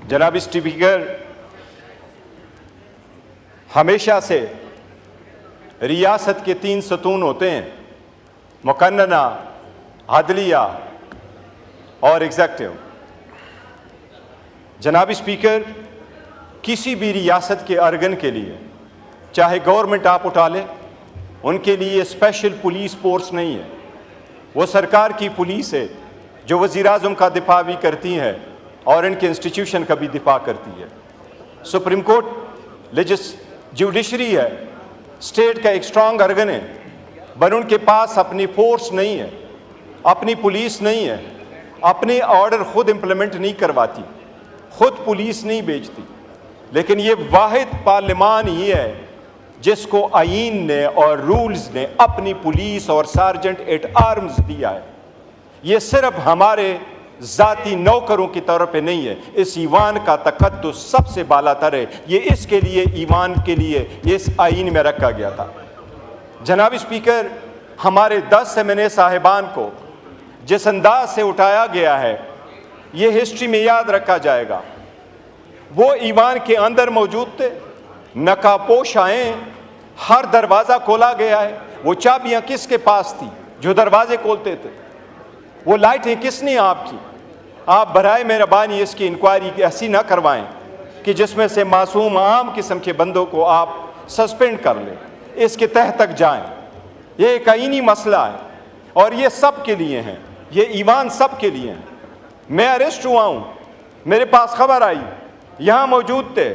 जनाब स्पीकर, हमेशा से रियासत के 3 सतून होते हैं, मुकन्नना, अदलिया और एग्जेक्टिव। जनाब स्पीकर, किसी भी रियासत के अर्गन के लिए, चाहे गवर्नमेंट आप उठा लें, उनके लिए स्पेशल पुलिस फोर्स नहीं है। वो सरकार की पुलिस है जो वज़ीर-ए-आज़म का दिफा भी करती है और इनके इंस्टीट्यूशन का भी दिफा करती है। सुप्रीम कोर्ट जुडिशरी है, स्टेट का एक स्ट्रांग अर्गन है, पर उनके पास अपनी फोर्स नहीं है, अपनी पुलिस नहीं है, अपने ऑर्डर खुद इंप्लीमेंट नहीं करवाती, खुद पुलिस नहीं भेजती। लेकिन ये वाहिद पार्लियामान ही है जिसको आईन ने और रूल्स ने अपनी पुलिस और सार्जेंट एट आर्म्स दिया है। ये सिर्फ हमारे जाती नौकरों की तरफ पे नहीं है, इस ईवान का तकद्दुस सबसे बालातर है। ये इसके लिए, ईवान के लिए ये इस आईन में रखा गया था। जनाब स्पीकर, हमारे 10 एमएनए साहिबान को जिस अंदाज से उठाया गया है, ये हिस्ट्री में याद रखा जाएगा। वो ईवान के अंदर मौजूद थे, नकाबपोश आए, हर दरवाज़ा खोला गया है। वो चाबियाँ किसके पास थी जो दरवाजे खोलते थे? वो लाइटें किसने आपकी? आप बराए मेहरबानी इसकी इंक्वायरी ऐसी ना करवाएं कि जिसमें से मासूम आम किस्म के बंदों को आप सस्पेंड कर लें, इसके तह तक जाएं। ये एक आईनी मसला है और ये सब के लिए हैं, ये ईवान सब के लिए हैं। मैं अरेस्ट हुआ हूँ, मेरे पास खबर आई, यहाँ मौजूद थे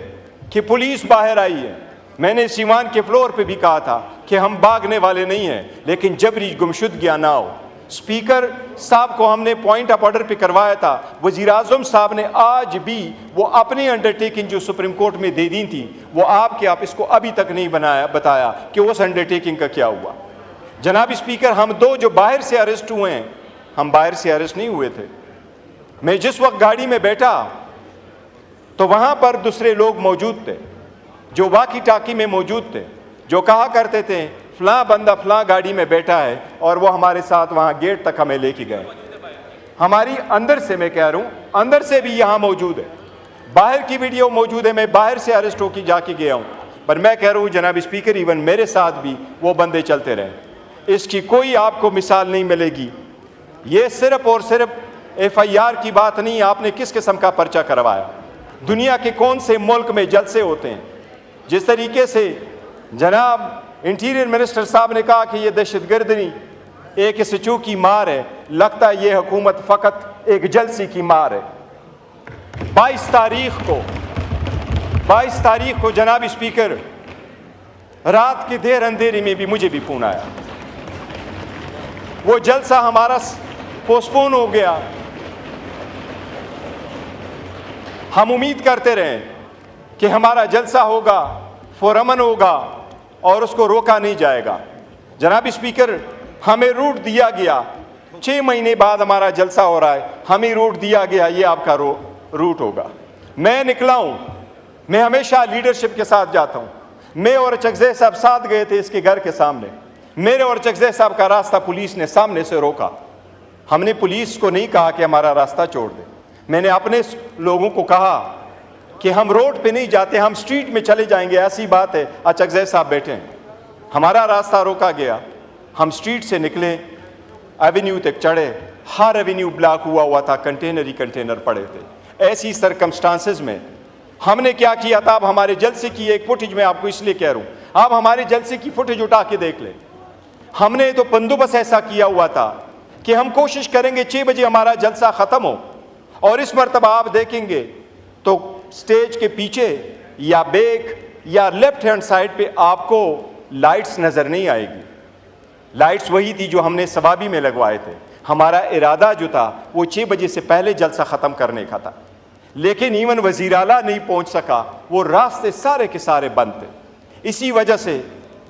कि पुलिस बाहर आई है। मैंने इस ईवान के फ्लोर पे भी कहा था कि हम भागने वाले नहीं हैं, लेकिन जबरी गुमशुदगियाँ ना हो। स्पीकर साहब को हमने पॉइंट ऑफ ऑर्डर पे करवाया था, वज़ीर-ए-आज़म साहब ने आज भी वो अपनी अंडरटेकिंग जो सुप्रीम कोर्ट में दे दी थी, वो आप इसको अभी तक नहीं बताया कि उस अंडरटेकिंग का क्या हुआ। जनाब स्पीकर, हम 2 जो बाहर से अरेस्ट हुए हैं, हम बाहर से अरेस्ट नहीं हुए थे। मैं जिस वक्त गाड़ी में बैठा तो वहाँ पर दूसरे लोग मौजूद थे जो वाकी टाकी में मौजूद थे, जो कहा करते थे फलां बंदा फलां गाड़ी में बैठा है, और वो हमारे साथ वहाँ गेट तक हमें लेके गए। हमारी अंदर से, मैं कह रहा हूँ, अंदर से भी यहाँ मौजूद है, बाहर की वीडियो मौजूद है। मैं बाहर से अरेस्ट होकर जाके गया हूँ, पर मैं कह रहा हूँ जनाब स्पीकर, इवन मेरे साथ भी वो बंदे चलते रहे। इसकी कोई आपको मिसाल नहीं मिलेगी। ये सिर्फ और सिर्फ FIR की बात नहीं, आपने किस किस्म का पर्चा करवाया, दुनिया के कौन से मुल्क में जलसे होते हैं। जिस तरीके से जनाब इंटीरियर मिनिस्टर साहब ने कहा कि ये दहशतगर्दी एक स्टू की मार है, लगता है ये हुकूमत फ़कत एक जलसी की मार है। 22 तारीख को जनाब स्पीकर, रात के देर अंधेरे में भी मुझे भी फोन आया। वो जलसा हमारा पोस्टपोन हो गया। हम उम्मीद करते रहे कि हमारा जलसा होगा, पुरअमन होगा और उसको रोका नहीं जाएगा। जनाब स्पीकर, हमें रूट दिया गया, 6 महीने बाद हमारा जलसा हो रहा है, हमें रूट दिया गया, ये आपका रूट होगा। मैं निकला हूँ, मैं हमेशा लीडरशिप के साथ जाता हूँ। मैं और चकज़ई साहब साथ गए थे इसके घर के सामने। मेरे और चकज़ई साहब का रास्ता पुलिस ने सामने से रोका। हमने पुलिस को नहीं कहा कि हमारा रास्ता छोड़ दे, मैंने अपने लोगों को कहा कि हम रोड पे नहीं जाते, हम स्ट्रीट में चले जाएंगे। ऐसी बात है, चकज़ई साहब बैठे हैं, हमारा रास्ता रोका गया। हम स्ट्रीट से निकले, एवेन्यू तक चढ़े, हर एवेन्यू ब्लॉक हुआ था, कंटेनर ही कंटेनर पड़े थे। ऐसी सरकमस्टांसेस में हमने क्या किया था, अब हमारे जलसे की एक फुटेज मैं आपको इसलिए कह रहा हूँ, आप हमारे जलसे की फुटेज उठा के देख लें। हमने तो बंदोबस्त ऐसा किया हुआ था कि हम कोशिश करेंगे 6 बजे हमारा जलसा ख़त्म हो, और इस मरतबा आप देखेंगे तो स्टेज के पीछे या बैक या लेफ्ट हैंड साइड पे आपको लाइट्स नज़र नहीं आएगी। लाइट्स वही थी जो हमने सवाबी में लगवाए थे। हमारा इरादा जो था वो 6 बजे से पहले जलसा ख़त्म करने का था, लेकिन इवन वज़ीर आला नहीं पहुंच सका, वो रास्ते सारे के सारे बंद थे। इसी वजह से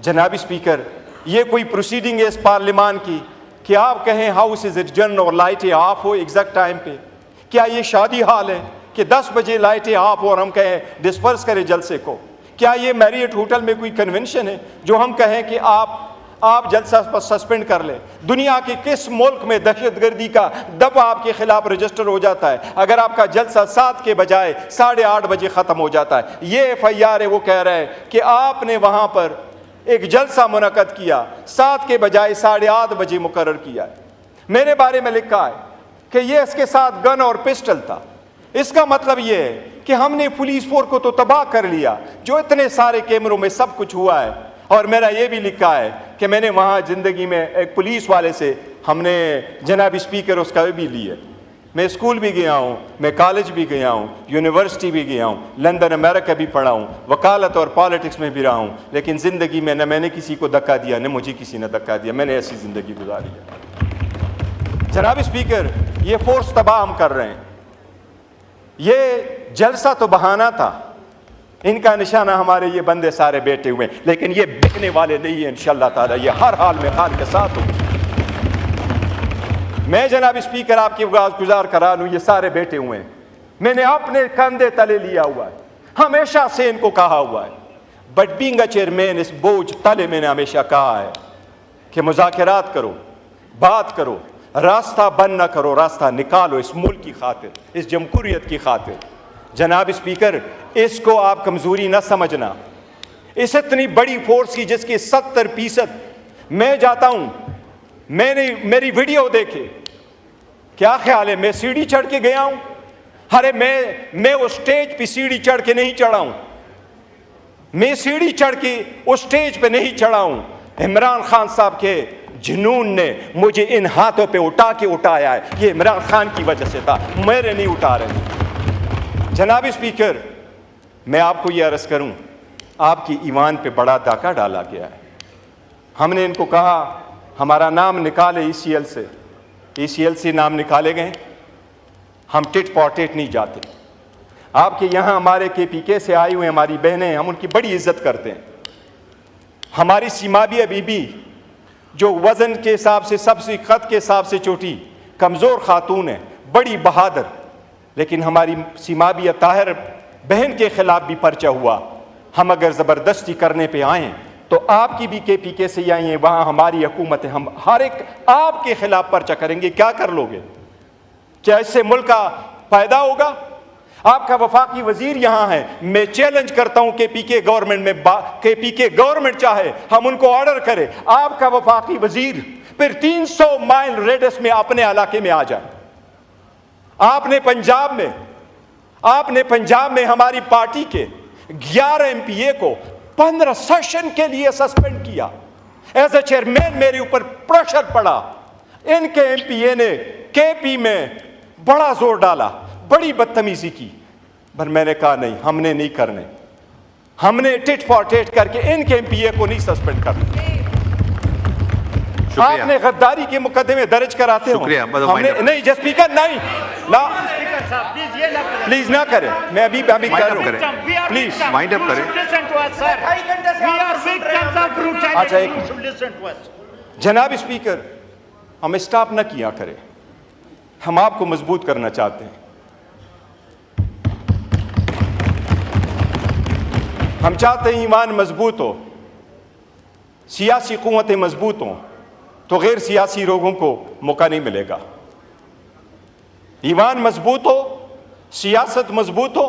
जनाब स्पीकर, ये कोई प्रोसीडिंग है इस पार्लियामान की कि आप कहें हाउस इज एडजर्न और लाइटें ऑफ हो एग्जैक्ट टाइम पे? क्या ये शादी हाल है कि 10 बजे लाइटें ऑफ हो और हम कहें डिस्पर्स करें जलसे को? क्या ये मैरियट होटल में कोई कन्वेंशन है जो हम कहें कि आप आप जलसा पर सस्पेंड कर लें। दुनिया के किस मुल्क में दहशतगर्दी का दफा आपके खिलाफ रजिस्टर हो जाता है अगर आपका जलसा 7 के बजाय 8:30 बजे ख़त्म हो जाता है? ये FIR है, वो कह रहा है कि आपने वहाँ पर एक जलसा मुनक़द किया, 7 के बजाय 8:30 बजे मुकर्रर किया है। मेरे बारे में लिखा है कि ये इसके साथ गन और पिस्टल था। इसका मतलब ये है कि हमने पुलिस फोर्स को तो तबाह कर लिया, जो इतने सारे कैमरों में सब कुछ हुआ है। और मेरा ये भी लिखा है कि मैंने वहाँ ज़िंदगी में एक पुलिस वाले से हमने जनाब स्पीकर उसका भी लिया। मैं स्कूल भी गया हूँ, मैं कॉलेज भी गया हूँ, यूनिवर्सिटी भी गया हूँ, लंदन अमेरिका भी पढ़ा हूँ, वकालत और पॉलिटिक्स में भी रहा हूँ, लेकिन ज़िंदगी में न मैंने किसी को धक्का दिया न मुझे किसी ने धक्का दिया। मैंने ऐसी ज़िंदगी गुजारी है। जनाब स्पीकर, ये फोर्स तबाह हम कर रहे हैं। ये जलसा तो बहाना था, इनका निशाना हमारे ये बंदे सारे बैठे हुए हैं, लेकिन ये बिकने वाले नहीं है इंशाअल्लाह ताला। ये हर हाल में खान के साथ हो। मैं जनाब स्पीकर आपकी गुजार करा लूँ, ये सारे बैठे हुए हैं, मैंने अपने कंधे तले लिया हुआ है, हमेशा से इनको कहा हुआ है। बट बीइंग अ चेयरमैन, इस बोझ तले मैंने हमेशा कहा है कि मुज़ाकरात करो, बात करो, रास्ता बंद न करो, रास्ता निकालो इस मुल्क की खातिर, इस जमहूरियत की खातिर। जनाब स्पीकर, इसको आप कमज़ोरी न समझना। इस इतनी बड़ी फोर्स की जिसकी 70% मैं जाता हूँ, मैंने मेरी वीडियो देखे, क्या ख्याल है मैं सीढ़ी चढ़ के गया हूँ? अरे मैं उस स्टेज पे सीढ़ी चढ़ के नहीं चढ़ा हूँ, मैं सीढ़ी चढ़ के उस स्टेज पे नहीं चढ़ा हूँ। इमरान खान साहब के जुनून ने मुझे इन हाथों पे उठाया है, ये इमरान खान की वजह से था, मेरे नहीं उठा रहे। जनाब स्पीकर, मैं आपको ये अर्ज़ करूं, आपकी ईमान पे बड़ा डाका डाला गया है। हमने इनको कहा हमारा नाम निकाले ECL से, ECL से नाम निकाले गए। हम टिट फॉर टेट नहीं जाते। आपके यहाँ हमारे KPK से आई हुए हमारी बहनें, हम उनकी बड़ी इज्जत करते हैं। हमारी सीमाबिया बीबी जो वज़न के हिसाब से सबसे ख़त के हिसाब से छोटी कमज़ोर खातून है, बड़ी बहादुर, लेकिन हमारी सीमाबिया ताहिर बहन के ख़िलाफ़ भी पर्चा हुआ। हम अगर ज़बरदस्ती करने पे आएँ तो आपकी भी KPK से आई हैं, वहाँ हमारी हुकूमत है, हम हर एक आपके ख़िलाफ़ पर्चा करेंगे। क्या कर लोगे? क्या इससे मुल्क का फ़ायदा होगा? आपका वफाकी वजीर यहाँ है, मैं चैलेंज करता हूँ KPK गवर्नमेंट में, KPK गवर्नमेंट चाहे हम उनको ऑर्डर करें, आपका वफाकी वजीर फिर 300 माइल रेडियस में अपने इलाके में आ जाए। आपने पंजाब में हमारी पार्टी के 11 MPA को 15 सेशन के लिए सस्पेंड किया। एज ए चेयरमैन मेरे ऊपर प्रेशर पड़ा, इनके MPA ने KP में बड़ा जोर डाला, बड़ी बदतमीजी की, पर मैंने कहा नहीं, हमने नहीं करने, हमने टिट फॉर टेट करके इनके MPA को नहीं सस्पेंड करना। आपने गद्दारी के मुकदमे दर्ज कराते हो, हमने नहीं। जस्ट स्पीकर नहीं ना, प्लीज ना करें, मैं अभी कर रहा हूं, प्लीज माइंड अप करें। अच्छा जनाब स्पीकर, हम स्टॉप ना किया करें, हम आपको मजबूत करना चाहते हैं। हम चाहते हैं ईमान मजबूत हो, सियासी कुव्वतें मजबूत हों, तो गैर सियासी लोगों को मौका नहीं मिलेगा। ईमान मजबूत हो, सियासत मजबूत हो,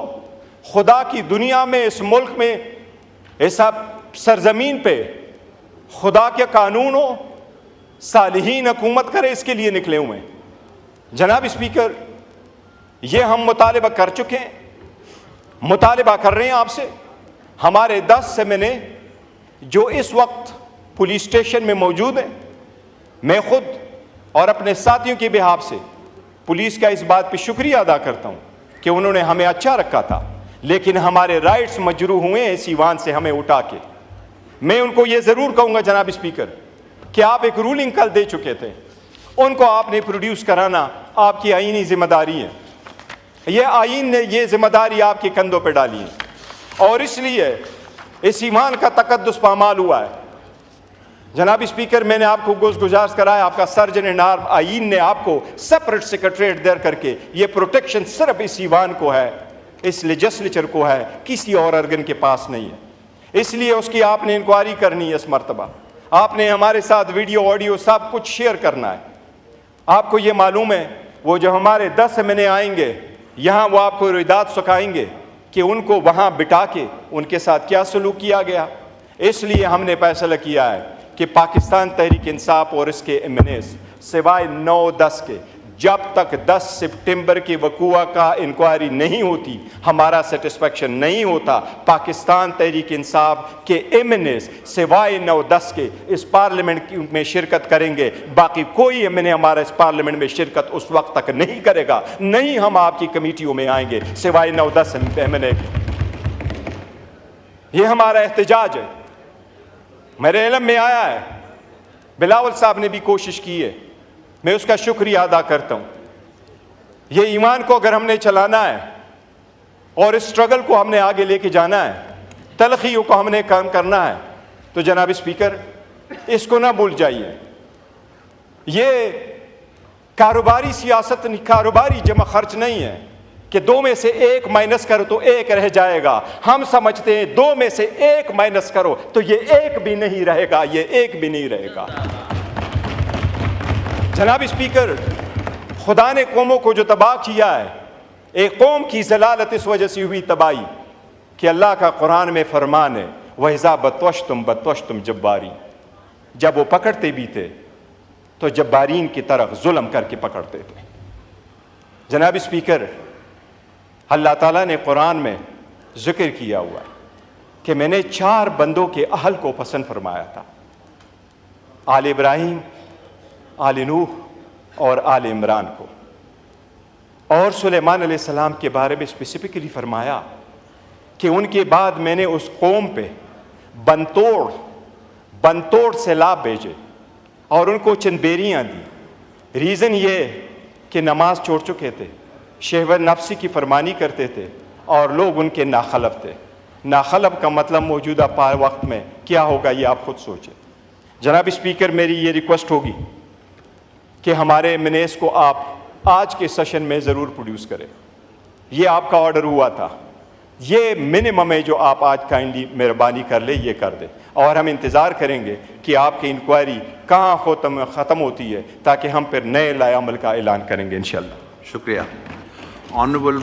खुदा की दुनिया में, इस मुल्क में, ऐसा सरजमीन पे खुदा के कानून हो, सालिहीन हुकूमत करे, इसके लिए निकले हुए हैं। जनाब स्पीकर, ये हम मुतालिबा कर चुके हैं, मुतालिबा कर रहे हैं आपसे। हमारे 10 सेमिने जो इस वक्त पुलिस स्टेशन में मौजूद हैं, मैं खुद और अपने साथियों के बिहाफ से पुलिस का इस बात पे शुक्रिया अदा करता हूँ कि उन्होंने हमें अच्छा रखा था, लेकिन हमारे राइट्स मजरूह हुए हैं इस ईवान से हमें उठा के। मैं उनको ये ज़रूर कहूँगा जनाब स्पीकर कि आप एक रूलिंग कल दे चुके थे, उनको आपने प्रोड्यूस कराना आपकी आईनी जिम्मेदारी है। ये आईन ने ये जिम्मेदारी आपके कंधों पर डाली है, और इसलिए इस ईमान का तकद्दुस पामाल हुआ है। जनाब स्पीकर, मैंने आपको गुज़ारिश कराया, आपका सर्जन एंड आर्म आईन ने आपको सेपरेट सेक्रेटरीट देर करके ये प्रोटेक्शन सिर्फ इस ईवान को है, इस लेजिस्लेचर को है, किसी और अर्गन के पास नहीं है। इसलिए उसकी आपने इंक्वायरी करनी है इस मरतबा। आपने हमारे साथ वीडियो ऑडियो सब कुछ शेयर करना है। आपको ये मालूम है वो जो हमारे 10 एमएनए आएंगे यहाँ, वो आपको रिदात सिखाएंगे कि उनको वहाँ बिठा के उनके साथ क्या सलूक किया गया। इसलिए हमने फैसला किया है कि पाकिस्तान तहरीक इंसाफ और इसके एमएनए सिवाय 9-10 के, जब तक 10 सितंबर की वक़ुआ का इंक्वायरी नहीं होती, हमारा सेटिस्फेक्शन नहीं होता। पाकिस्तान तहरीक इंसाफ के एमएनए सिवाय 9-10 के इस पार्लियामेंट में शिरकत करेंगे। बाकी कोई एमएनए हमारा इस पार्लियामेंट में शिरकत उस वक्त तक नहीं करेगा। नहीं हम आपकी कमेटियों में आएंगे सिवाय 9-10 एमएनए के। ये हमारा एहतजाज है। मेरे इल्म में आया है, बिलावल साहब ने भी कोशिश की है, मैं उसका शुक्रिया अदा करता हूँ। ये ईमान को अगर हमने चलाना है और इस स्ट्रगल को हमने आगे लेके जाना है, तलखियों को हमने काम करना है, तो जनाब स्पीकर इसको ना भूल जाइए। ये कारोबारी सियासत, कारोबारी जमा खर्च नहीं है कि 2 में से 1 माइनस करो तो 1 रह जाएगा। हम समझते हैं 2 में से 1 माइनस करो तो ये 1 भी नहीं रहेगा, ये 1 भी नहीं रहेगा। जनाब स्पीकर, खुदा ने कौमों को जो तबाह किया है, एक कौम की जलालत इस वजह से हुई तबाही कि अल्लाह का कुरान में फरमान है, वहिज़ा बत्वश्तुम जब्बारी, जब वो पकड़ते भी थे तो जब्बारीन की तरफ जुल्म करके पकड़ते थे। जनाब स्पीकर, अल्लाह ताला ने कुरान में जिक्र किया हुआ है कि मैंने 4 बंदों के अहल को पसंद फरमाया था, आल इब्राहिम, आल नूह और आल इमरान को। और सुलेमान अलैहिस्सलाम के बारे में स्पेसिफिकली फरमाया कि उनके बाद मैंने उस कौम पे बनतोड़ सैलाब भेजे और उनको चंद दी। रीज़न ये कि नमाज छोड़ चुके थे, शहवत नफ्सी की फरमानी करते थे और लोग उनके नाखलफ थे। नाखलफ का मतलब मौजूदा वक्त में क्या होगा ये आप खुद सोचें। जनाब स्पीकर, मेरी ये रिक्वेस्ट होगी कि हमारे एमएनएस को आप आज के सेशन में ज़रूर प्रोड्यूस करें। ये आपका ऑर्डर हुआ था, ये मिनिमम है जो आप आज काइंडली मेहरबानी कर ले, ये कर दें। और हम इंतज़ार करेंगे कि आपकी इंक्वायरी कहाँ ख़त्म होती है ताकि हम फिर नए लाए अमल का ऐलान करेंगे इंशाअल्लाह। शुक्रिया। ऑनरेबल